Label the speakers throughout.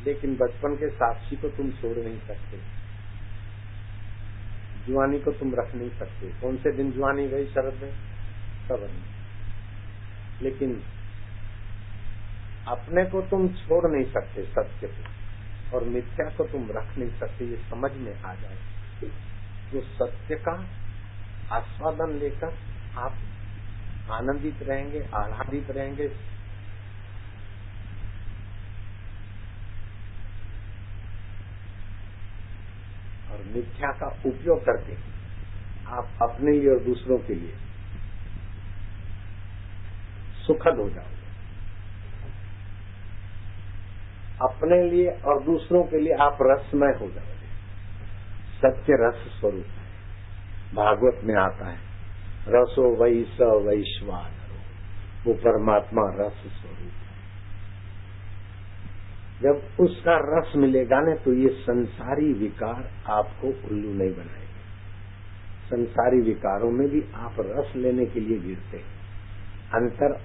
Speaker 1: लेकिन बचपन के साक्षी को तुम छोड़ नहीं सकते, जुआनी को तुम रख नहीं सकते। कौन से दिन जुआनी गई शरद में? सब नहीं। लेकिन अपने को तुम छोड़ नहीं सकते सत्य को, और मिथ्या को तुम रख नहीं सकते। ये समझ में आ जाए तो सत्य का आस्वादन लेकर आप आनंदित रहेंगे, आह्लादित रहेंगे। और मिथ्या का उपयोग करके आप अपने लिए और दूसरों के लिए सुखद हो जाओगे। अपने लिए और दूसरों के लिए आप रसमय हो जाओगे। सत्य रस स्वरूप है। भागवत में आता है, रसो वै स वैश्वानरो, वो परमात्मा रस स्वरूप है। जब उसका रस मिलेगा न तो ये संसारी विकार आपको उल्लू नहीं बनाएंगे। संसारी विकारों में भी आप रस लेने के लिए गिरते हैं। अंतर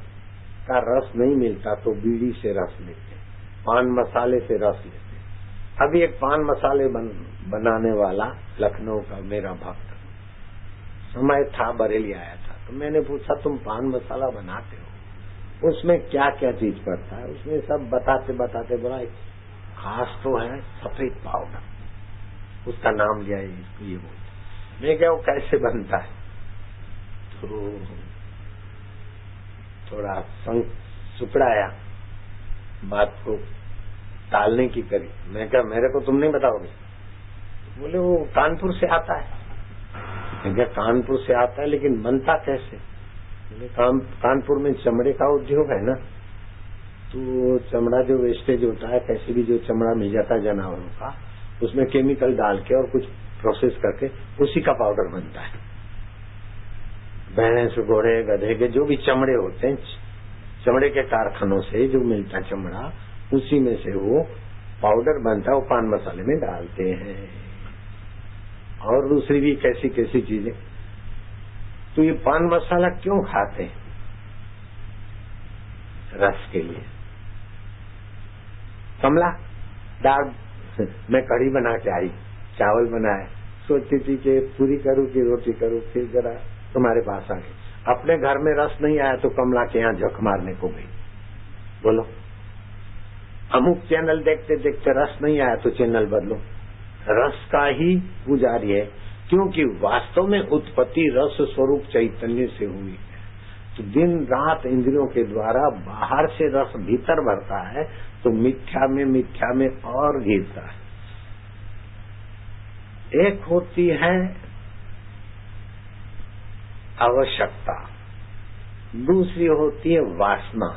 Speaker 1: का रस नहीं मिलता तो बीड़ी से रस लेते, पान मसाले से रस लेते। अभी एक पान मसाले बनाने वाला लखनऊ का मेरा भक्त समय था, बरेली आया था, तो मैंने पूछा तुम पान मसाला बनाते हो, उसमें क्या क्या चीज पड़ता है? उसमें सब बताते बताते बोला खास तो है सफेद पाउडर, उसका नाम लिया इसको ये बोलते। मैं क्या वो कैसे बनता है? तो थोड़ा सुकड़ाया, बात को टालने की करी। मैं क्या मेरे को तुम नहीं बताओगे? बोले वो कानपुर से आता है। मैं क्या कानपुर से आता है लेकिन बनता कैसे? बोले कानपुर में चमड़े का उद्योग है ना, तो चमड़ा जो वेस्टेज होता है, कैसे भी जो चमड़ा मिल जाता है जानवरों का, उसमें केमिकल डाल के और कुछ प्रोसेस करके उसी का पाउडर बनता है। भैंस घोड़े गधे के जो भी चमड़े होते हैं, चमड़े के कारखानों से जो मिलता है चमड़ा, उसी में से वो पाउडर बनता है, वो पान मसाले में डालते हैं। और दूसरी भी कैसी कैसी चीजें। तो ये पान मसाला क्यों खाते हैं? रस के लिए। कमला दाल मैं कढ़ी बना के आई, चावल बनाए, सोचती थी कि पूरी करूं कि रोटी करूं, फिर जरा तुम्हारे पास आ गई। अपने घर में रस नहीं आया तो कमला के यहाँ झक मारने को गई। बोलो, अमुक चैनल देखते देखते रस नहीं आया तो चैनल बदलो। रस का ही पुजारी है, क्योंकि वास्तव में उत्पत्ति रस स्वरूप चैतन्य से हुई है। तो दिन रात इंद्रियों के द्वारा बाहर से रस भीतर भरता है, तो मिथ्या में और गिरता है। एक होती है आवश्यकता, दूसरी होती है वासना,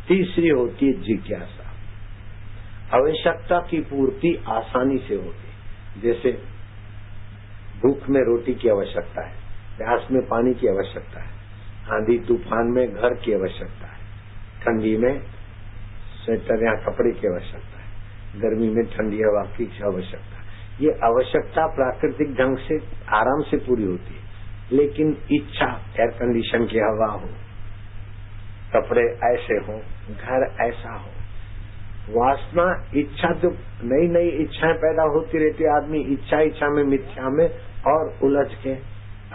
Speaker 1: तीसरी होती है जिज्ञासा। आवश्यकता की पूर्ति आसानी से होती है, जैसे भूख में रोटी की आवश्यकता है, प्यास में पानी की आवश्यकता है, आंधी तूफान में घर की आवश्यकता है, ठंडी में स्वेटर या कपड़े की आवश्यकता है, गर्मी में ठंडी हवा की आवश्यकता है। ये आवश्यकता प्राकृतिक ढंग से आराम से पूरी होती है। लेकिन इच्छा, एयर कंडीशन की हवा हो, कपड़े ऐसे हो, घर ऐसा हो, वासना इच्छा, जो नई नई इच्छाएं पैदा होती रहती है, आदमी इच्छा में मिथ्या में और उलझ के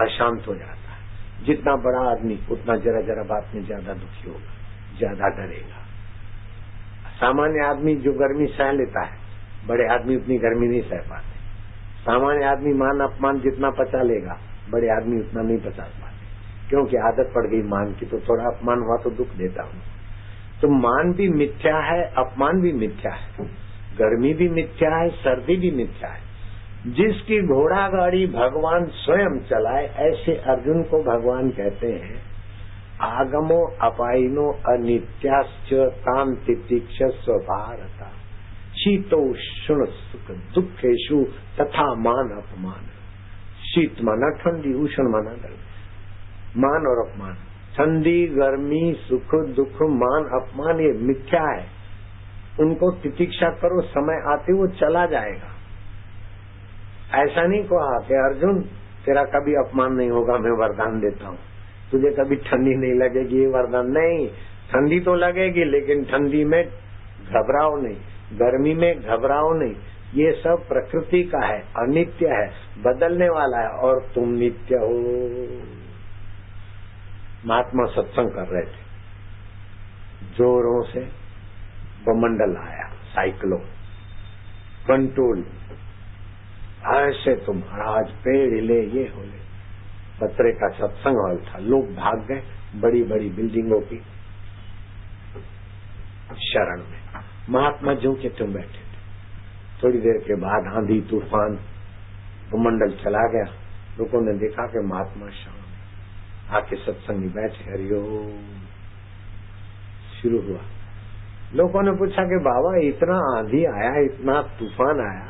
Speaker 1: अशांत हो जाता है। जितना बड़ा आदमी उतना जरा जरा बात में ज्यादा दुखी होगा, ज्यादा डरेगा। सामान्य आदमी जो गर्मी सह लेता है, बड़े आदमी उतनी गर्मी नहीं सह पाते। सामान्य आदमी मान अपमान जितना पचा लेगा, बड़े आदमी उतना नहीं पचा पाते, क्योंकि आदत पड़ गई मान की। तो थोड़ा अपमान हुआ तो दुख देता हूँ। तो मान भी मिथ्या है, अपमान भी मिथ्या है, गर्मी भी मिथ्या है, सर्दी भी मिथ्या है। जिसकी घोड़ा गाड़ी भगवान स्वयं चलाए, ऐसे अर्जुन को भगवान कहते हैं आगमो अपाइनो अनित्याश्च ताम तितिक्षस्व भारत शीतोष्ण सुख दुखेशु तथा मान अपमान। शीत माना ठंडी, उष्ण माना गर्मी। मान और अपमान, ठंडी गर्मी, सुख दुख, मान अपमान, ये मिथ्या है। उनको तितिक्षा करो, समय आते वो चला जाएगा। ऐसा नहीं कहा कि अर्जुन तेरा कभी अपमान नहीं होगा, मैं वरदान देता हूँ, तुझे कभी ठंडी नहीं लगेगी, ये वरदान नहीं। ठंडी तो लगेगी, लेकिन ठंडी में घबराओ नहीं, गर्मी में घबराओ नहीं, ये सब प्रकृति का है, अनित्य है, बदलने वाला है, और तुम नित्य हो। महात्मा सत्संग कर रहे थे, जोरों से बमंडल आया, साइक्लोन कंट्रोल, ऐसे तो महाराज पेड़ हिले, ये होले। पत्रे का सत्संग हॉल था, लोग भाग गए बड़ी बड़ी बिल्डिंगों की शरण में। महात्मा जो के तुम बैठे थे। थोड़ी देर के बाद आंधी तूफान, भूमंडल चला गया। लोगों ने देखा कि महात्मा शाम आके सत्संग में बैठे, हरिओम शुरू हुआ। लोगों ने पूछा कि बाबा इतना आंधी आया, इतना तूफान आया,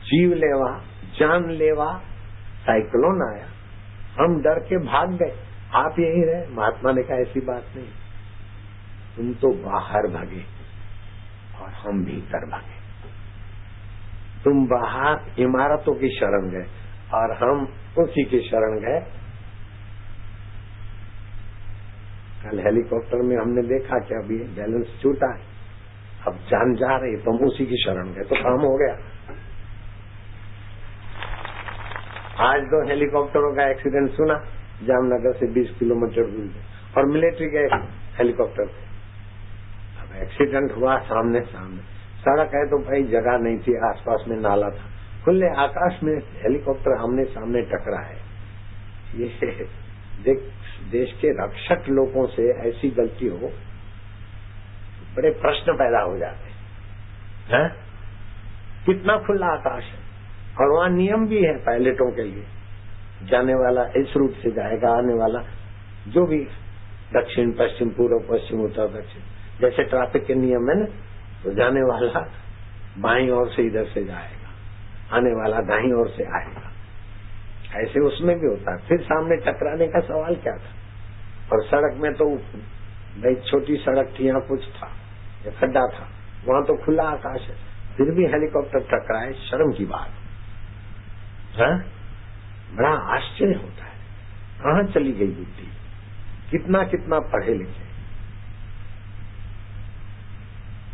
Speaker 1: जीव लेवा जान लेवा साइक्लोन आया, हम डर के भाग गए, आप यहीं रहे। महात्मा ने कहा ऐसी बात नहीं, तुम तो बाहर भागे और हम भीतर भागे। तुम बाहर इमारतों की शरण गए और हम उसी की शरण गए। कल हेलीकॉप्टर में हमने देखा कि अभी बैलेंस छूटा है, अब जान जा रही, तो हम उसी की शरण गए, तो काम हो गया। आज 2 हेलीकॉप्टरों का एक्सीडेंट सुना, जामनगर से 20 किलोमीटर दूर, और मिलिट्री गए हेलीकॉप्टर से। अब एक्सीडेंट हुआ सामने सामने, सड़क है तो भाई जगह नहीं थी, आसपास में नाला था, खुले आकाश में हेलीकॉप्टर आमने सामने टकरा है। ये देश के रक्षक लोगों से ऐसी गलती हो, बड़े प्रश्न पैदा हो जाते हैं। कितना खुला आकाश है, और वहाँ नियम भी है पायलटों के लिए, जाने वाला इस रूट से जाएगा, आने वाला जो भी दक्षिण पश्चिम पूर्व पश्चिम उत्तर दक्षिण, जैसे ट्रैफिक के नियम है ना, तो जाने वाला बाईं ओर से इधर से जाएगा, आने वाला दाईं ओर से आएगा, ऐसे उसमें भी होता है। फिर सामने टकराने का सवाल क्या था? और सड़क में तो भाई छोटी सड़क थी, यहाँ कुछ था, या खड्डा था, वहां तो खुला आकाश है, फिर भी हेलीकॉप्टर टकराए, शर्म की बात है। बड़ा आश्चर्य होता है, कहाँ चली गई बुद्धि? कितना कितना पढ़े लिखे,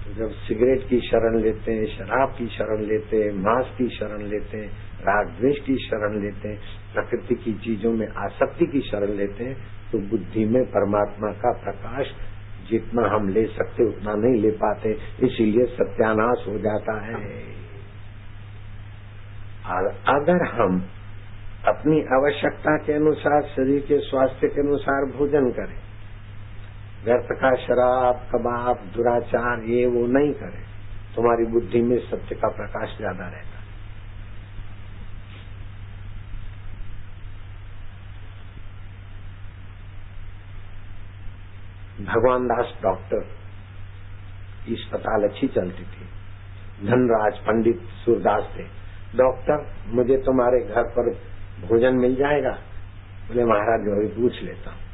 Speaker 1: तो जब सिगरेट की शरण लेते हैं, शराब की शरण लेते हैं, मांस की शरण लेते हैं, राग द्वेष की शरण लेते हैं, प्रकृति की चीजों में आसक्ति की शरण लेते हैं, तो बुद्धि में परमात्मा का प्रकाश जितना हम ले सकते उतना नहीं ले पाते, इसीलिए सत्यानाश हो जाता है। और अगर हम अपनी आवश्यकता के अनुसार, शरीर के स्वास्थ्य के अनुसार भोजन करें, व्यर्थ का शराब कबाब दुराचार ये वो नहीं करें, तुम्हारी बुद्धि में सत्य का प्रकाश ज्यादा रहता है। भगवान दास डॉक्टर की अस्पताल अच्छी चलती थी, धनराज पंडित सूरदास थे डॉक्टर। मुझे तुम्हारे घर पर भोजन मिल जाएगा? बोले महाराज जो अभी पूछ लेता हूँ।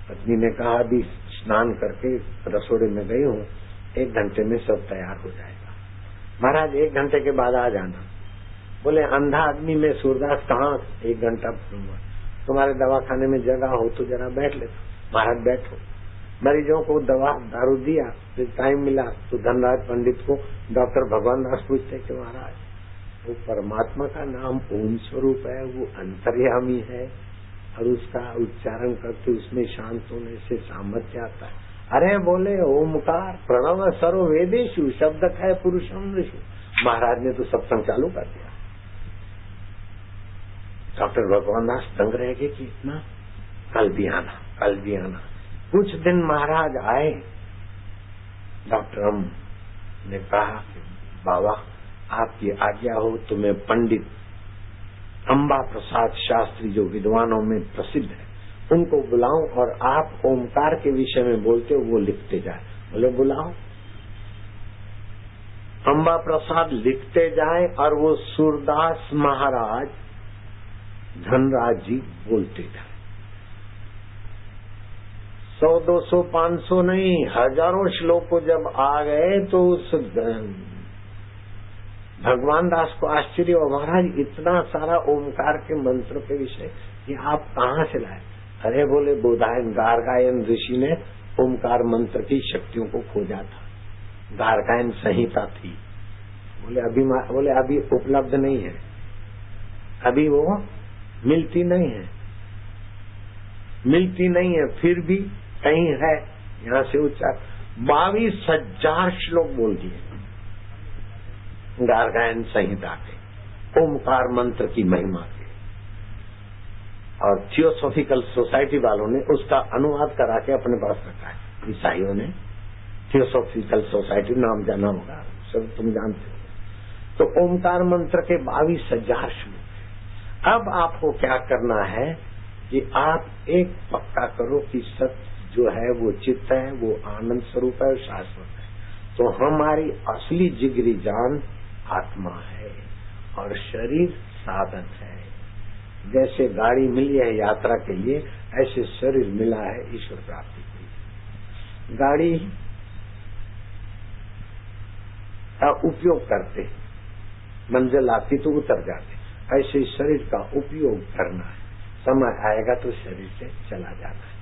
Speaker 1: पत्नी ने कहा अभी स्नान करके रसोड़े में गई हूँ, 1 घंटे में सब तैयार हो जाएगा। महाराज 1 घंटे के बाद आ जाना। बोले अंधा आदमी में सूरदास कहाँ 1 घंटा पढ़ूंगा, तुम्हारे दवाखाने में जगह हो तो जरा बैठ लेता। महाराज बैठो। मरीजों को दवा दारू दिया, फिर टाइम मिला तो धनराज पंडित को डॉक्टर भगवान दास पूछते कि महाराज वो परमात्मा का नाम ओम स्वरूप है, वो अंतर्यामी है, और उसका उच्चारण करके उसमें शांत होने से सामर्थ्य आता है। अरे बोले ओमकार प्रणव सर्व वेदेषु शब्द है पुरुषम ऋषु। महाराज ने तो सत्संग चालू कर दिया। डॉक्टर भगवान दास दंग रह गए कि इतना, कल भी आना कल भी आना। कुछ दिन महाराज आए। डॉक्टर हम ने कहा कि बाबा आपकी आज्ञा हो तो मैं पंडित अम्बा प्रसाद शास्त्री जो विद्वानों में प्रसिद्ध है उनको बुलाऊं और आप ओमकार के विषय में बोलते हो वो लिखते जाए। बोले बुलाओ। अम्बा प्रसाद लिखते जाए और वो सूरदास महाराज धनराज जी बोलते जाए। 100, 200, 500 नहीं, हजारों श्लोक को जब आ गए तो उस भगवान दास को आश्चर्य हुआ, महाराज इतना सारा ओमकार के मंत्र के विषय ये आप कहाँ से लाए? अरे बोले बोधायन गार्गायन ऋषि ने ओमकार मंत्र की शक्तियों को खोजा था, द्वारकायन संहिता थी। बोले अभी उपलब्ध नहीं है, अभी वो मिलती नहीं है, फिर भी कहीं है। यहाँ से उच्चार 22,000 श्लोक बोल दिए द्वारकायन संहिता के, ओमकार मंत्र की महिमा के। और थियोसॉफिकल सोसाइटी वालों ने उसका अनुवाद करा के अपने पास रखा है। ईसाइयों ने थियोसॉफिकल सोसाइटी, नाम जाना होगा, सब तुम जानते हो। तो ओमकार मंत्र के 22,000 श्लोक। अब आपको क्या करना है कि आप एक पक्का करो कि सत्य जो है वो चित्त है, वो आनंद स्वरूप है, शाश्वत है। तो हमारी असली जिगरी जान आत्मा है और शरीर साधन है। जैसे गाड़ी मिली है यात्रा के लिए, ऐसे शरीर मिला है ईश्वर प्राप्ति के लिए। गाड़ी का उपयोग करते, मंजिल आती तो उतर जाते, ऐसे शरीर का उपयोग करना है। समय आएगा तो शरीर से चला जाना है।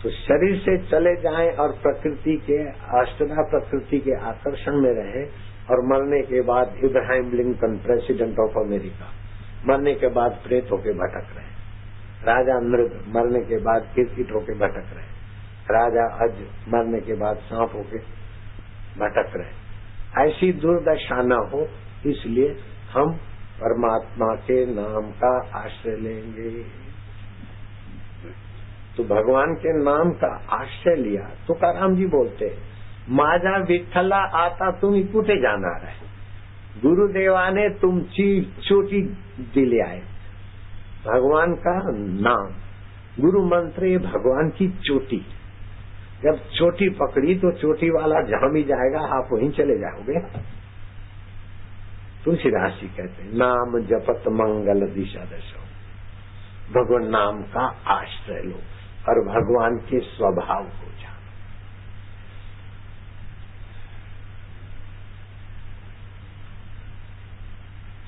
Speaker 1: तो शरीर से चले जाएं और प्रकृति के, अष्टधा प्रकृति के आकर्षण में रहे। और मरने के बाद Ibrahim Lincoln, president of America, मरने के बाद प्रेत होके भटक रहे। राजा मृग मरने के बाद कीट होके भटक रहे। राजा अज मरने के बाद सांप होके भटक रहे। ऐसी दुर्दशा न हो, इसलिए हम परमात्मा के नाम का आश्रय लेंगे। तो भगवान के नाम का आश्रय लिया। तुकाराम जी बोलते, माझा विठ्ठला आता तुम्ही कुठे जाणार आहे, गुरुदेवाने तुमची चोटी दिली आहे। भगवान का नाम, गुरु मंत्र, ये भगवान की चोटी। जब चोटी पकड़ी तो चोटी वाला जहां भी जाएगा आप वहीं चले जाओगे। तुलसीदास जी कहते हैं, नाम जपत मंगल दिशा दशो। भगवान नाम का आश्रय लो और भगवान के स्वभाव को जानो।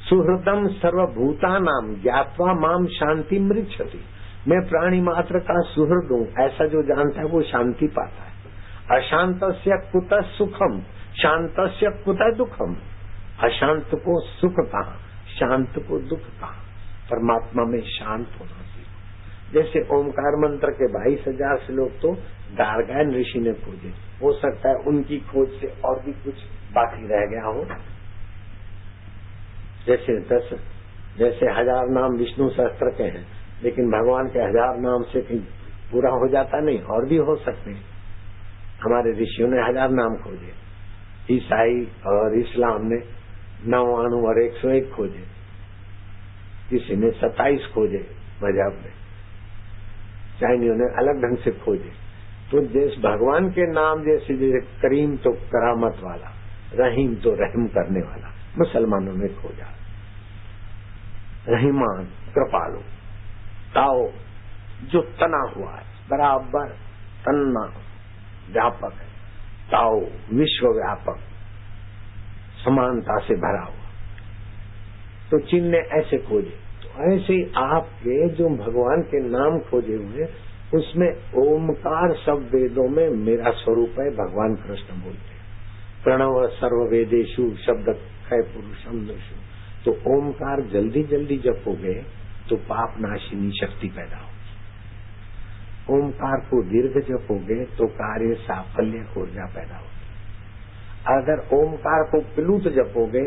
Speaker 1: सुहृदम सर्वभूतानाम ज्ञात्वा माम शांति मृच्छति। मैं प्राणी मात्र का सुहृद हूँ, ऐसा जो जानता है वो शांति पाता है। अशांतस्य कुतः सुखम, शांतस्य कुतः दुखम। अशांत को सुख कहा, शांत को दुख कहा। परमात्मा में शांत होना सीखो। जैसे ओमकार मंत्र के 22,000 श्लोक तो द्वारकायन ऋषि ने खोजे, हो सकता है उनकी खोज से और भी कुछ बाकी रह गया हो। जैसे 1000 नाम विष्णु सहस्त्र के हैं, लेकिन भगवान के 1000 नाम से कहीं पूरा हो जाता नहीं, और भी हो सकते हैं। हमारे ऋषियों ने 1000 नाम खोजे, ईसाई और इस्लाम ने 99 और 101 खोजे, किसी ने 27 खोजे मजहब में, चाइनियों ने अलग ढंग से खोजे। तो जैसे भगवान के नाम जैसे करीम तो करामत वाला, रहीम तो रहम करने वाला, मुसलमानों ने खोजा। रहीमान कृपालु, ताओ जो तना हुआ है, बराबर तन्ना व्यापक है, ताओ विश्व व्यापक, समानता से भरा हुआ। तो चीन ने ऐसे खोजे। तो ऐसे ही आपके जो भगवान के नाम खोजे हुए, उसमें ओमकार सब वेदों में मेरा स्वरूप है, भगवान कृष्ण बोलते हैं। प्रणव सर्ववेदेषु शब्द है पुरुषम दशु। तो ओमकार जल्दी जल्दी जपोगे तो पाप नाशिनी शक्ति पैदा होगी। ओमकार को दीर्घ जपोगे तो कार्य साफल्य ऊर्जा पैदा होगी। अगर ओमकार को प्लुत जपोगे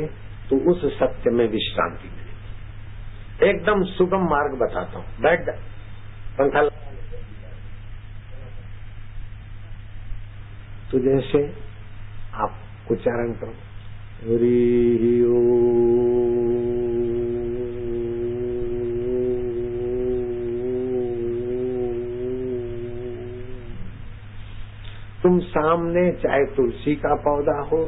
Speaker 1: तो उस सत्य में विश्रांति मिलेगी। एकदम सुगम मार्ग बताता हूँ। बैठ जा, पंखा। तो जैसे आप उच्चारण करो, हरि तुम सामने चाहे तुलसी का पौधा हो,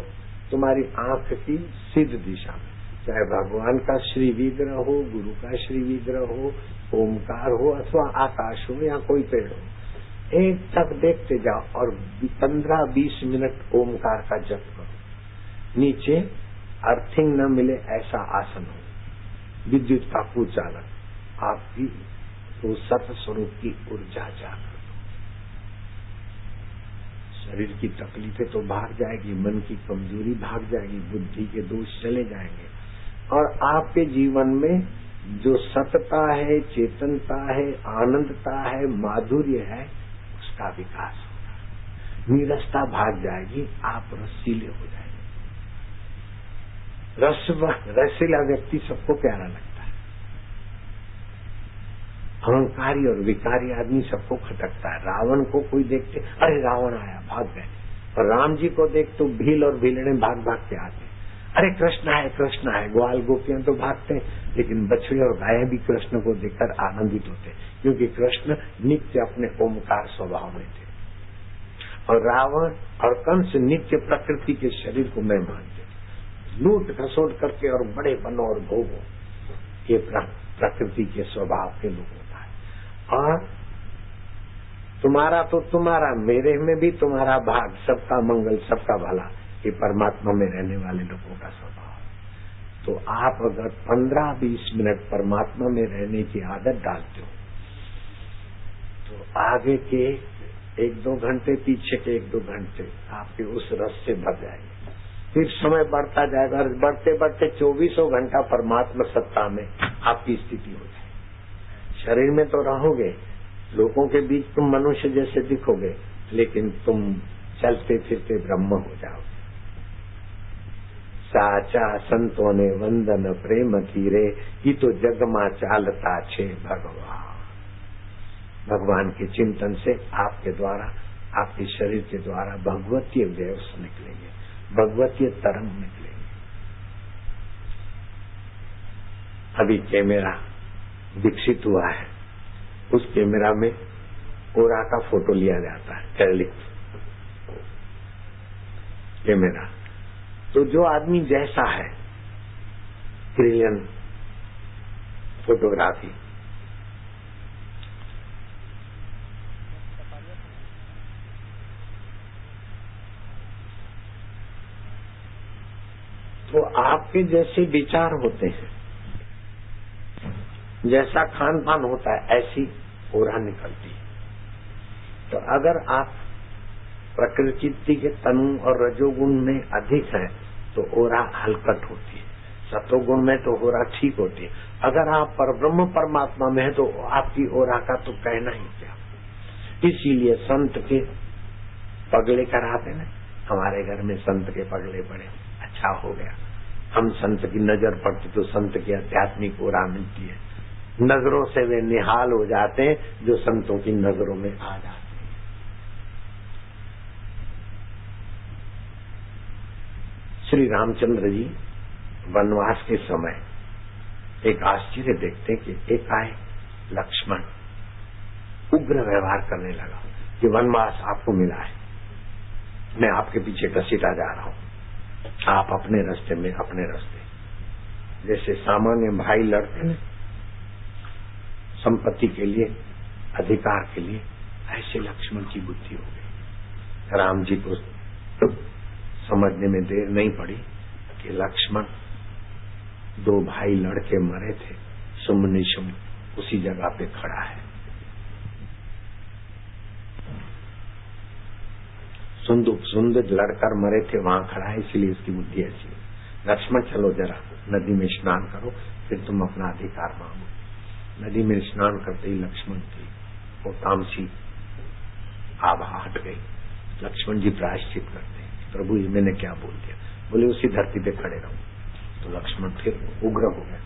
Speaker 1: तुम्हारी आंख की सिद्ध दिशा में, चाहे भगवान का श्री विग्रह हो, गुरु का श्री विग्रह हो, ओमकार हो अथवा आकाश हो या कोई पेड़ हो, एक तक देखते जाओ और 15-20 मिनट ओमकार का जप करो। नीचे अर्थिंग न मिले ऐसा आसन हो, विद्युत का कुचालक, आपकी तो सत स्वरूप की ऊर्जा जाकर शरीर की तकलीफें तो भाग जाएगी, मन की कमजोरी भाग जाएगी, बुद्धि के दोष चले जाएंगे और आपके जीवन में जो सतता है, चेतनता है, आनंदता है, माधुर्य है, उसका विकास होगा। नीरसता भाग जाएगी, आप रसीले हो जाएंगे। रसीला व्यक्ति सबको प्यारा लगता है। अहंकारी और विकारी आदमी सबको खटकता है। रावण को कोई देखते, अरे रावण आया, भाग गए। और राम जी को देख तो भील और भीलड़े भाग भाग के आते, अरे कृष्ण है, कृष्ण है। ग्वाल गोपियां तो भागते हैं, लेकिन बछड़े और गायें भी कृष्ण को देखकर आनंदित होते, क्योंकि कृष्ण नित्य अपने ओमकार स्वभाव में थे। और रावण और कंस नित्य प्रकृति के शरीर को मैं मानते, लूट खसोट करके और बड़े बनो और भोगो, ये प्रकृति के स्वभाव के लोग होता है। और तुम्हारा तो तुम्हारा, मेरे में भी तुम्हारा भाग, सबका मंगल सबका भला, ये परमात्मा में रहने वाले लोगों का स्वभाव। तो आप अगर 15-20 मिनट परमात्मा में रहने की आदत डालते हो तो आगे के 1-2 घंटे, पीछे के 1-2 घंटे आपके उस रस से भर जाएंगे। फिर समय बढ़ता जाएगा और बढ़ते बढ़ते 24 घंटा परमात्मा सत्ता में आपकी स्थिति हो जाएगी। शरीर में तो रहोगे, लोगों के बीच तुम मनुष्य जैसे दिखोगे, लेकिन तुम चलते फिरते ब्रह्म हो जाओगे। साचा संतों ने वंदन प्रेम कीरे, ये तो जग मां चालता छे भगवान। भगवान के चिंतन से आपके द्वारा, आपके शरीर के द्वारा भगवतीय वेव्स निकलेंगे, भगवतीय तरंग निकलेंगे। अभी कैमरा विकसित हुआ है, उस कैमरा में ओरा का फोटो लिया जाता है, कैलिक कैमरा। तो जो आदमी जैसा है, क्रिलियन फोटोग्राफी, तो आपके जैसे विचार होते हैं, जैसा खान पान होता है, ऐसी ओरा निकलती है। तो अगर आप प्रकृति के तनु और रजोगुण में अधिक है तो ओरा हलकट होती है, सतोगुण में तो ओरा ठीक होती है। अगर आप परब्रह्म परमात्मा में है तो आपकी ओरा का तो कहना ही क्या। इसीलिए संत के पगले कराते ना, हमारे घर में संत के पगले पड़े, अच्छा हो गया। हम संत की नजर पड़ती तो संत की आध्यात्मिक ओरा मिलती है, नजरों से वे निहाल हो जाते हैं जो संतों की नजरों में आ जाते हैं। श्री रामचंद्र जी वनवास के समय एक आश्चर्य देखते कि एक आए लक्ष्मण, उग्र व्यवहार करने लगा कि वनवास आपको मिला है, मैं आपके पीछे घसीटा जा रहा हूं, आप अपने रास्ते में अपने रास्ते। जैसे सामान्य भाई लड़ते हैं संपत्ति के लिए, अधिकार के लिए, ऐसे लक्ष्मण की बुद्धि हो गई। राम जी को समझने में देर नहीं पड़ी कि लक्ष्मण 2 भाई लड़के मरे थे, शुम्भ निशुम्भ उसी जगह पे खड़ा है। सुंदर लड़कर मरे थे, वहां खड़ा है, इसलिए इसकी बुद्धि ऐसी। लक्ष्मण चलो जरा नदी में स्नान करो, फिर तुम अपना अधिकार मांगो। नदी में स्नान करते ही लक्ष्मण की वो तामसी आभा हट गई। लक्ष्मण जी प्रायश्चित करते हैं, प्रभु ये मैंने क्या बोल दिया। बोले उसी धरती पे खड़े रहो। तो लक्ष्मण फिर उग्र हो गए,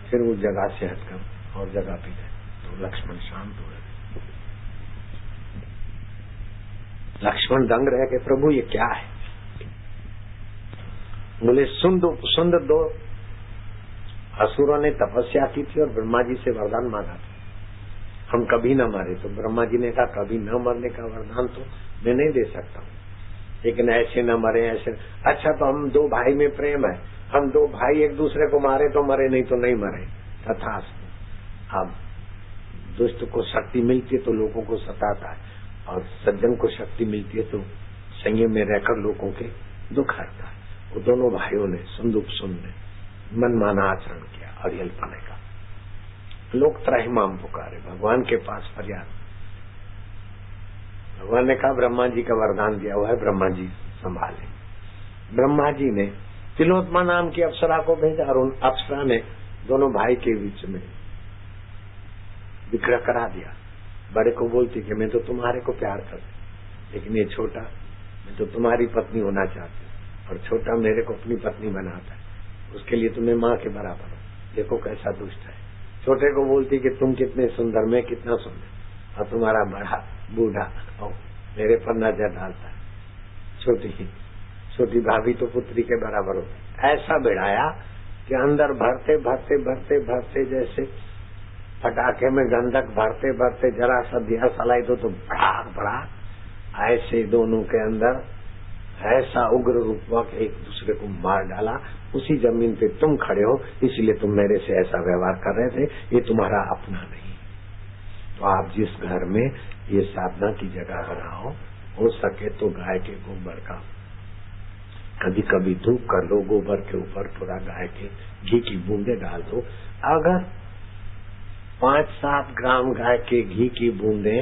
Speaker 1: फिर वो जगह से हटकर और जगह पे गए। तो लक्ष्मण शांत हो गए। लक्ष्मण दंग रह गए, प्रभु ये क्या है। बोले सुंदर 2 असुरों ने तपस्या की थी और ब्रह्मा जी से वरदान मांगा था, हम कभी न मरे। तो ब्रह्मा जी ने कहा कभी न मरने का वरदान तो मैं नहीं दे सकता हूँ, लेकिन ऐसे न मरे ऐसे। अच्छा तो हम 2 भाई में प्रेम है, हम 2 भाई एक दूसरे को मारे तो मरे, नहीं तो नहीं मरे, तथास्तु। अब दुष्ट को शक्ति मिलती है तो लोगों को सताता है, और सज्जन को शक्ति मिलती है तो संयम में रहकर लोगों के दुख हरता है। वो दोनों भाइयों ने सुन ने मनमाना आचरण किया, अड़ियल पाने का। लोग त्राहिमाम पुकारे, भगवान के पास फरियाद। भगवान ने कहा ब्रह्मा जी का वरदान दिया हुआ है, ब्रह्मा जी संभाले। ब्रह्मा जी ने तिलोत्तमा नाम की अप्सरा को भेजा और उन अप्सरा ने दोनों भाई के बीच में विग्रह करा दिया। बड़े को बोलती कि मैं तो तुम्हारे को प्यार करती, लेकिन ये छोटा मैं तो तुम्हारी पत्नी होना चाहती हूँ, और छोटा मेरे को अपनी पत्नी बनाता है, उसके लिए तुम्हें माँ के बराबर हो। देखो कैसा दुष्ट है। छोटे को बोलती कि तुम कितने सुंदर, मैं कितना सुंदर, और तुम्हारा बड़ा बूढ़ा मेरे पर नजर डालता है। छोटी भाभी तो पुत्री के बराबर हो। ऐसा बिड़ाया कि अंदर भरते भरते भरते भरते जैसे पटाखे में गंधक भरते भरते जरा सा दिया सलाई दो तो भड़ाक भड़ाक, ऐसे दोनों के अंदर ऐसा उग्र रूप हुआ कि एक दूसरे को मार डाला। उसी जमीन पे तुम खड़े हो, इसलिए तुम मेरे से ऐसा व्यवहार कर रहे थे, ये तुम्हारा अपना नहीं। तो आप जिस घर में ये साधना की जगह बनाओ, हो सके तो गाय के गोबर का कभी कभी धूप कर लो, गोबर के ऊपर थोड़ा गाय के घी की बूंदे डाल दो। अगर 5-7 ग्राम गाय के घी की बूंदे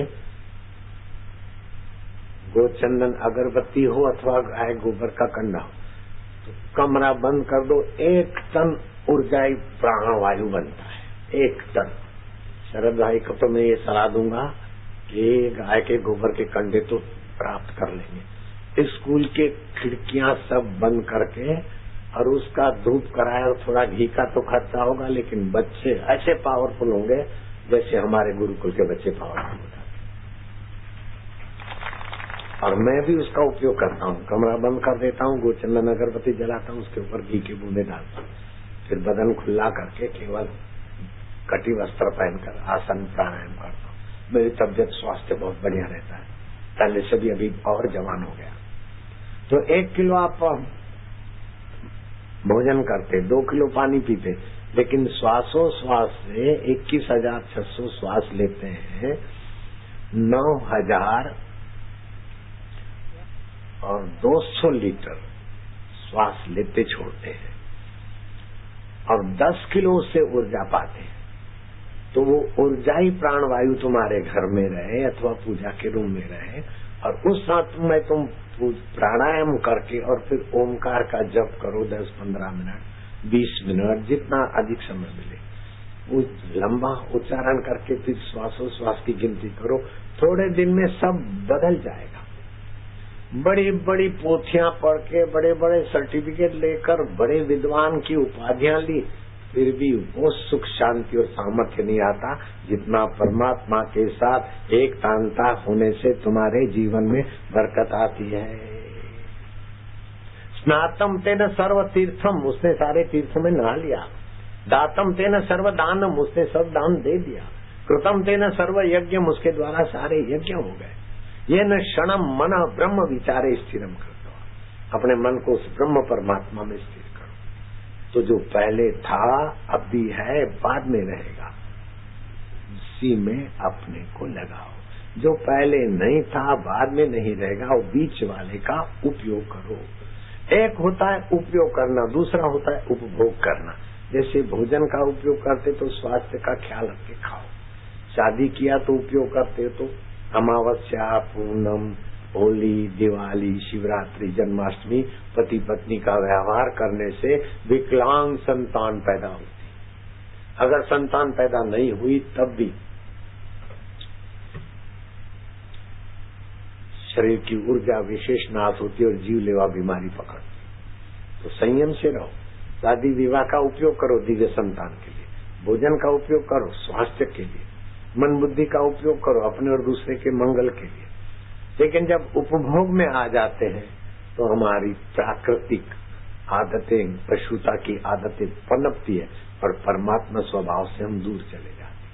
Speaker 1: गोचंदन अगरबत्ती हो अथवा गाय गोबर का कंडा हो, तो कमरा बंद कर दो, 1 टन ऊर्जाई प्राणवायु बनता है। 1 टन। शरद भाई को तो मैं ये सलाह दूंगा कि गाय के गोबर के कंडे तो प्राप्त कर लेंगे। स्कूल के खिड़कियां सब बंद करके और उसका धूप कराए, और थोड़ा घी का तो खर्चा होगा, लेकिन बच्चे ऐसे पावरफुल होंगे जैसे हमारे गुरुकुल के बच्चे पावरफुल होते। और मैं भी उसका उपयोग करता हूँ। कमरा बंद कर देता हूँ, गोचंदन अगरबत्ती जलाता हूँ, उसके ऊपर घी की बूंदे डालता हूँ, फिर बदन खुला करके केवल कटी वस्त्र पहनकर आसन प्राणायाम करता हूँ। मेरी तबियत स्वास्थ्य बहुत बढ़िया रहता है, पहले से भी अभी और जवान हो गया। तो 1 किलो आप भोजन करते, 2 किलो पानी पीते, लेकिन श्वासोश्वास से 21,600 श्वास लेते हैं, 9,000 और 200 लीटर श्वास लेते छोड़ते हैं, और 10 किलो से ऊर्जा पाते हैं। तो वो ऊर्जाई प्राणवायु तुम्हारे घर में रहे अथवा पूजा के रूम में रहे, और उस साथ में तुम प्राणायाम करके और फिर ओमकार का जप करो 10-15 मिनट, 20 मिनट, जितना अधिक समय मिले, लंबा उच्चारण करके फिर श्वासोश्वास की गिनती करो। थोड़े दिन में सब बदल जाएगा। बड़ी बड़ी पोथियां पढ़ के, बड़े बड़े सर्टिफिकेट लेकर, बड़े विद्वान की उपाधियां ली, फिर भी वो सुख शांति और सामर्थ्य नहीं आता जितना परमात्मा के साथ एक तांता होने से तुम्हारे जीवन में बरकत आती है। स्नातम तेन सर्व तीर्थम, उसने सारे तीर्थों में नहा लिया। दातम तेन सर्व दानम, उसने सब दान दे दिया। कृतम तेन सर्व यज्ञम, उसके द्वारा सारे यज्ञ हो गए। ये न क्षणम मन ब्रह्म विचारे स्थिरम करता, अपने मन को उस ब्रह्म परमात्मा में स्थिर। तो जो पहले था अब भी है, बाद में रहेगा, उसी में अपने को लगाओ। जो पहले नहीं था बाद में नहीं रहेगा, वो बीच वाले का उपयोग करो। एक होता है उपयोग करना, दूसरा होता है उपभोग करना। जैसे भोजन का उपयोग करते तो स्वास्थ्य का ख्याल रख के खाओ, शादी किया तो उपयोग करते तो अमावस्या, पूर्णम, होली, दिवाली, शिवरात्रि, जन्माष्टमी, पति पत्नी का व्यवहार करने से विकलांग संतान पैदा होती। अगर संतान पैदा नहीं हुई तब भी शरीर की ऊर्जा विशेष नाश होती और जीवलेवा बीमारी पकड़ती। तो संयम से रहो। शादी विवाह का उपयोग करो दिव्य संतान के लिए, भोजन का उपयोग करो स्वास्थ्य के लिए, मन बुद्धि का उपयोग करो अपने और दूसरे के मंगल के लिए। लेकिन जब उपभोग में आ जाते हैं तो हमारी प्राकृतिक आदतें, पशुता की आदतें पनपती है और परमात्मा स्वभाव से हम दूर चले जाते हैं।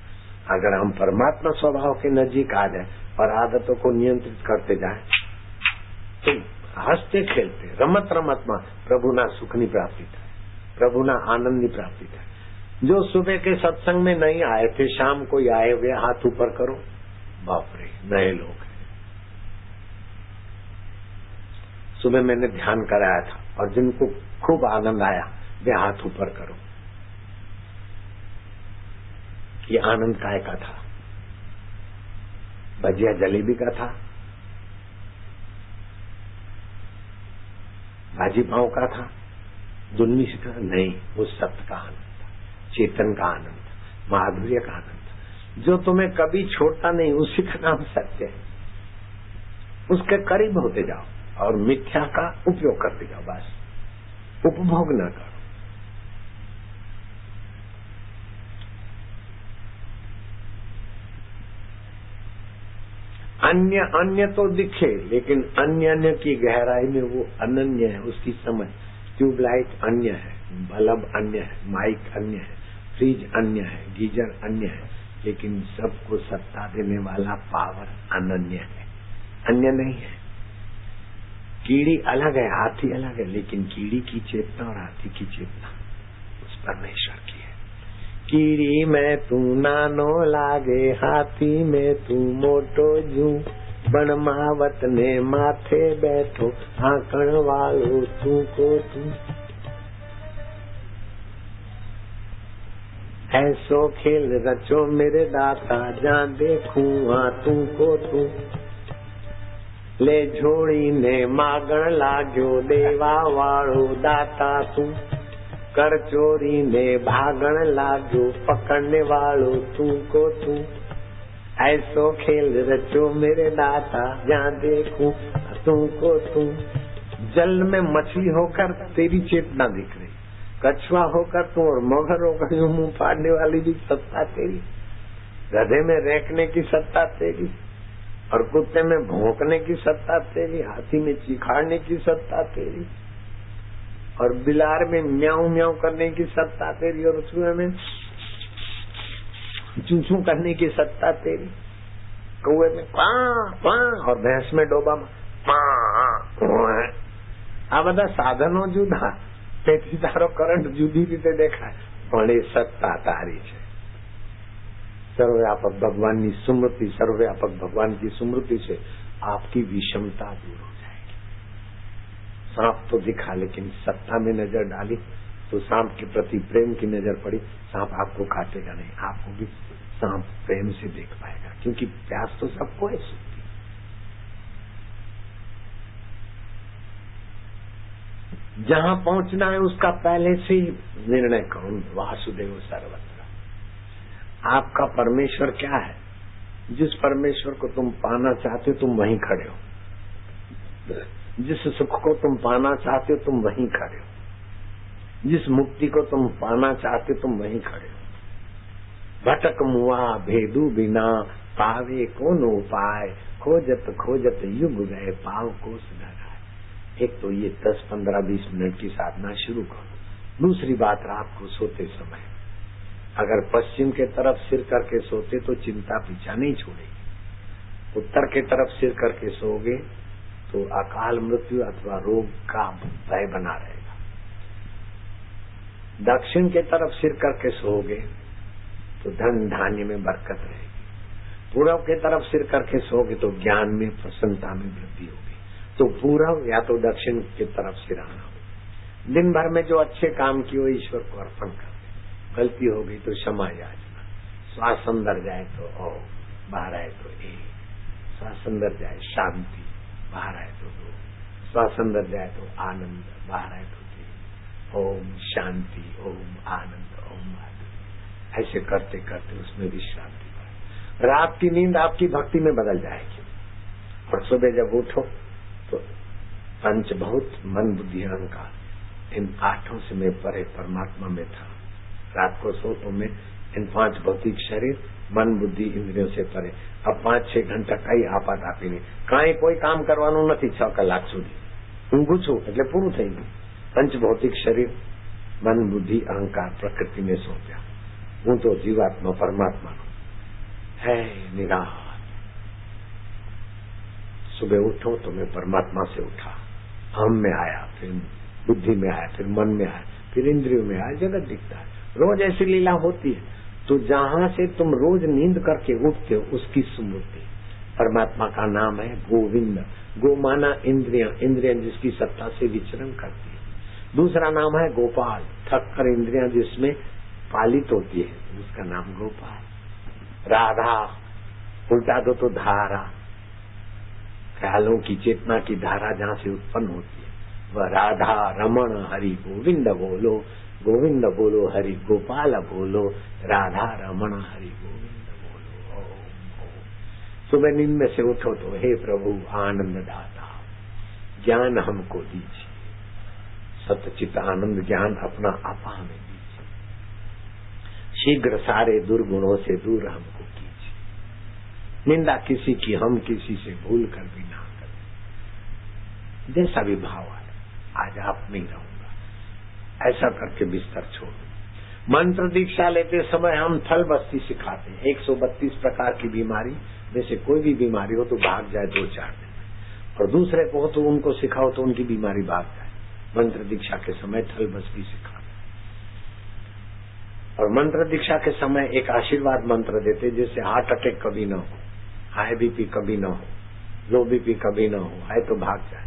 Speaker 1: अगर हम परमात्मा स्वभाव के नजीक आ जाए और आदतों को नियंत्रित करते जाए तो हंसते खेलते रमत रमत में प्रभु ना सुख नहीं प्राप्ति है, प्रभु ना आनंद नहीं प्राप्ति है। जो सुबह के सत्संग में नहीं आए थे, शाम को आए हुए हाथ ऊपर करो, बाप रे नए लोग हैं। सुबह मैंने ध्यान कराया था और जिनको खूब आनंद आया वे हाथ ऊपर करो। ये आनंद काय का था? भजिया जलेबी का था भाजी पाव का था, दुन्नी का नहीं, वो सत्य का आनंद था, चेतन का आनंद था, माधुर्य का आनंद था, जो तुम्हें कभी छोड़ता नहीं, उसी का नाम सत्य है। उसके करीब होते जाओ और मिथ्या का उपयोग करते जाओ, बस उपभोग न करो। अन्य अन्य तो दिखे, लेकिन अन्य अन्य की गहराई में वो अनन्य है, उसकी समझ। ट्यूबलाइट अन्य है, बल्ब अन्य है, माइक अन्य है, फ्रिज अन्य है, गीजर अन्य है, लेकिन सबको सत्ता देने वाला पावर अनन्य है, अन्य नहीं है। कीड़ी अलग है, हाथी अलग है, लेकिन कीड़ी की चेतना और हाथी की चेतना उस परमेश्वर की है। कीड़ी में तू नानो लागे, हाथी में तू मोटो जू, बनमावत ने माथे बैठो, आंकड़ वालो तू को तू। ऐसो खेल रचो मेरे दाता, जान देखूं हाँ तू को तू। ले झोड़ी ने मागण लाग्यो, देवा वालो दाता तू। कर चोरी ने भागण लागो, पकड़ने वालो तू को तू। ऐसो खेल रचो मेरे दाता, जहाँ देखूं तू को तू। जल में मछली होकर तेरी चेतना दिख रही, कछुआ होकर तू और मगर होकर यूं मुंह फाड़ने वाली भी सत्ता तेरी, गधे में रेंकने की सत्ता तेरी, और कुत्ते में भौंकने की सत्ता तेरी, हाथी में चिखाड़ने की सत्ता तेरी, और बिलार में म्याऊं म्याऊं करने की सत्ता तेरी, और चूहे में चूचू करने की सत्ता तेरी, कौए में पां और भैंस में डोबा में पां। आ બધા સાધનો જુદા, તેથી તારો કરંટ જુદી રીતે દેખાય, પણ એ સત્તા તારી છે। सर्वव्यापक भगवान की स्मृति, सर्वव्यापक भगवान की स्मृति से आपकी विषमता दूर हो जाएगी। सांप तो दिखा, लेकिन सत्ता में नजर डाली तो सांप के प्रति प्रेम की नजर पड़ी, सांप आपको काटेगा नहीं, आपको भी सांप प्रेम से देख पाएगा, क्योंकि प्यास तो सबको है सुखी। जहां पहुंचना है उसका पहले से निर्णय करो। वासुदेव सर्वत्र। आपका परमेश्वर क्या है? जिस परमेश्वर को तुम पाना चाहते हो तुम वहीं खड़े हो, जिस सुख को तुम पाना चाहते हो तुम वहीं खड़े हो, जिस मुक्ति को तुम पाना चाहते हो तुम वहीं खड़े हो। भटक मुआ भेदू बिना, पावे कौन उपाय, खोजत खोजत युग गए, पाव को सुधारा। एक तो ये 10, 15, 20 मिनट की साधना शुरू करो। दूसरी बात, रात को सोते समय अगर पश्चिम के तरफ सिर करके सोते तो चिंता पीछा नहीं छोड़ेगी। उत्तर के तरफ सिर करके सोओगे तो अकाल मृत्यु अथवा रोग का भय बना रहेगा। दक्षिण के तरफ सिर करके सोओगे तो धन धान्य में बरकत रहेगी। पूर्व के तरफ सिर करके सोओगे तो ज्ञान में, प्रसन्नता में वृद्धि होगी। तो पूर्व या तो दक्षिण की तरफ सिर आना हो। दिन भर में जो अच्छे काम किए वो ईश्वर को अर्पण कर, गलती हो गई तो क्षमा याचना। श्वास अंदर जाए तो ओम, बाहर आए तो एक। श्वास अंदर जाए शांति, बाहर आए तो दो। श्वास अंदर जाए तो आनंद, बाहर आए तो तीन। ओम शांति, ओम आनंद, ओम आनंद। ऐसे करते करते उसमें विश्रांति पाए। रात की नींद आपकी भक्ति में बदल जाएगी, और सुबह जब उठो तो पंचभूत मन बुद्धि अहंकार, इन 8 से मैं परे परमात्मा में था। रात को सो तो मैं इन 5 भौतिक शरीर, मन बुद्धि इंद्रियों से परे। अब 5-6 घंटा कई आपातापी नहीं, कहीं कोई काम करવાનું નથી। 6 કલાક સુધી ઊંઘું છું એટલે પૂરું થઈ ગયું। पंच भौतिक शरीर, मन बुद्धि अहंकार प्रकृति में सो गया। हूँ तो जीवात्मा परमात्मा है निराहार। सुबह उठो तो मैं परमात्मा से उठा, हम में आया, फिर बुद्धि में आया, फिर मन में आया, फिर इंद्रियों में आया, जगत दिखता है। रोज ऐसी लीला होती है। तो जहां से तुम रोज नींद करके उठते हो उसकी स्मृति। परमात्मा का नाम है गोविंद। गो माना इंद्रियां, इंद्रियां जिसकी सत्ता से विचरण करती है। दूसरा नाम है गोपाल, थक कर इंद्रियां जिसमें पालित होती है, उसका नाम गोपाल। राधा उल्टा दो तो धारा, ख्यालों की चेतना की धारा जहां से उत्पन्न होती है वह राधा रमण हरि गोविंद बोलो, गोविंद बोलो हरि गोपाल बोलो, राधा रमण हरि गोविंद बोलो। सुबह नींद में से उठो तो हे प्रभु आनंद दाता, ज्ञान हमको दीजिए, सतचित आनंद ज्ञान अपना आपा हमें दीजिए, शीघ्र सारे दुर्गुणों से दूर हमको कीजिए, निंदा किसी की हम किसी से भूल कर भी ना करें, जैसा भी भाव आए आज आप नहीं रहूंगा, ऐसा करके बिस्तर छोड़। मंत्र दीक्षा लेते समय हम थल बस्ती सिखाते हैं। 132 प्रकार की बीमारी में से कोई भी बीमारी हो तो भाग जाए 2-4 दिन में, और दूसरे को हो तो उनको सिखाओ तो उनकी बीमारी भाग जाए। मंत्र दीक्षा के समय थल बस्ती सिखाते, और मंत्र दीक्षा के समय एक आशीर्वाद मंत्र देते जिससे हार्ट अटैक कभी न हो, हाई बीपी कभी न हो, लो बीपी कभी न हो, है तो भाग जाए।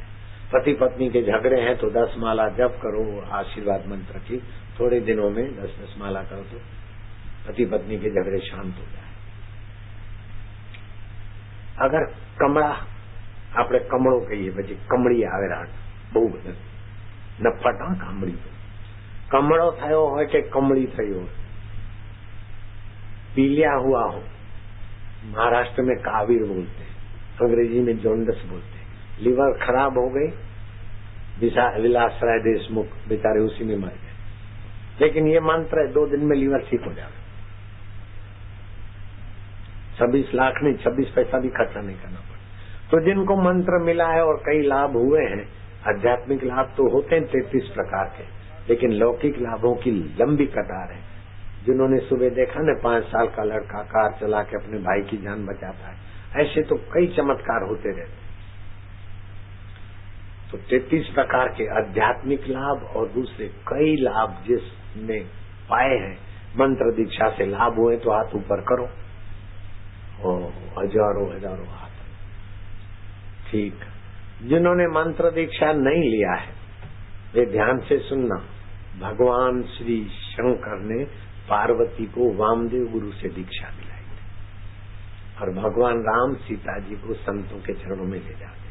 Speaker 1: पति पत्नी के झगड़े हैं तो 10 माला जप करो आशीर्वाद मंत्र की, थोड़े दिनों में 10 माला करो तो पति पत्नी के झगड़े शांत हो जाए। अगर कमड़ा આપણે કમળો કહીએ, પછી કમળી આવે રાત બહુ બધા નફટ કામડી, કમળો થયો હોય કે કમળી થઈ હોય, पीलिया हुआ हो, महाराष्ट्र में कावीर बोलते हैं, अंग्रेजी में जॉन्डस बोलते हैं, लीवर खराब हो गई, विलास राय देशमुख बेचारे उसी में मर गए, लेकिन ये मंत्र है 2 दिन में लीवर ठीक हो जाएगा। 26 लाख नहीं 26 पैसा भी खर्चा नहीं करना पड़ा। तो जिनको मंत्र मिला है और कई लाभ हुए हैं, आध्यात्मिक लाभ तो होते हैं 33 प्रकार के, लेकिन लौकिक लाभों की लंबी कतार है। जिन्होंने सुबह देखा न 5 साल का लड़का कार चला के अपने भाई की जान बचाता है, ऐसे तो कई चमत्कार होते रहते। तो 33 प्रकार के आध्यात्मिक लाभ और दूसरे कई लाभ जिसने पाए हैं मंत्र दीक्षा से लाभ हुए तो हाथ ऊपर करो, हजारों हाथ। ठीक, जिन्होंने मंत्र दीक्षा नहीं लिया है वे ध्यान से सुनना। भगवान श्री शंकर ने पार्वती को वामदेव गुरु से दीक्षा दिलाई थी, और भगवान राम सीता जी को संतों के चरणों में ले जाते।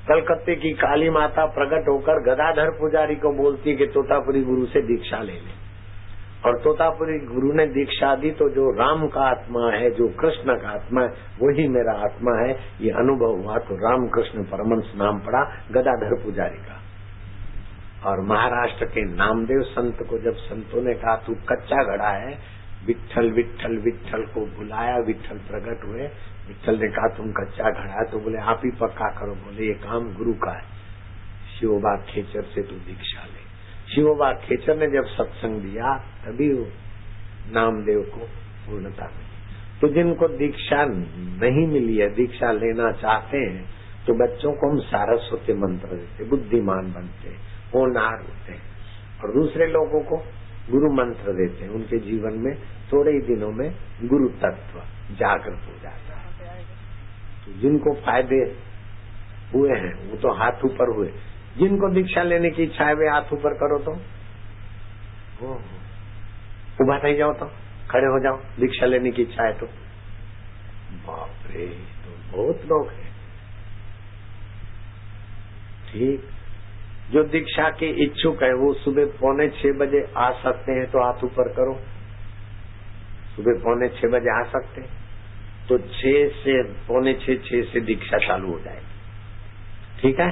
Speaker 1: कलकत्ते की काली माता प्रकट होकर गदाधर पुजारी को बोलती कि तोतापुरी गुरु से दीक्षा ले ले, और तोतापुरी गुरु ने दीक्षा दी तो जो राम का आत्मा है, जो कृष्ण का आत्मा है, वही मेरा आत्मा है, ये अनुभव हुआ। तो रामकृष्ण परमहंस नाम पड़ा गदाधर पुजारी का। और महाराष्ट्र के नामदेव संत को जब संतों ने कहा तू कच्चा घड़ा है, विट्ठल विट्ठल विट्ठल को बुलाया, विट्ठल प्रकट हुए, विट्ठल ने कहा तुम कच्चा घड़ा है, तो बोले आप ही पक्का करो। बोले ये काम गुरु का है, शिवोबा खेचर से तू दीक्षा ले। शिवोबा खेचर ने जब सत्संग दिया तभी नामदेव को पूर्णता मिली। तो जिनको दीक्षा नहीं मिली है, दीक्षा लेना चाहते हैं, तो बच्चों को हम सारस्वती मंत्र देते, बुद्धिमान बनते, होनहार होते हैं, और दूसरे लोगों को गुरु मंत्र देते हैं। उनके जीवन में थोड़े ही दिनों में गुरु तत्व जागृत हो जाता है। तो जिनको फायदे हुए हैं वो तो हाथ ऊपर हुए। जिनको दीक्षा लेने की इच्छा है वे हाथ ऊपर करो, तो उभा थई जाओ, तो खड़े हो जाओ, दीक्षा लेने की इच्छा है तो। बाप रे, तो बहुत लोग हैं। ठीक, जो दीक्षा के इच्छुक है वो सुबह 5:45 बजे आ सकते हैं, तो हाथ ऊपर करो। सुबह 5:45 बजे आ सकते हैं तो 6 से 5:45 6 से दीक्षा चालू हो जाएगी। ठीक है।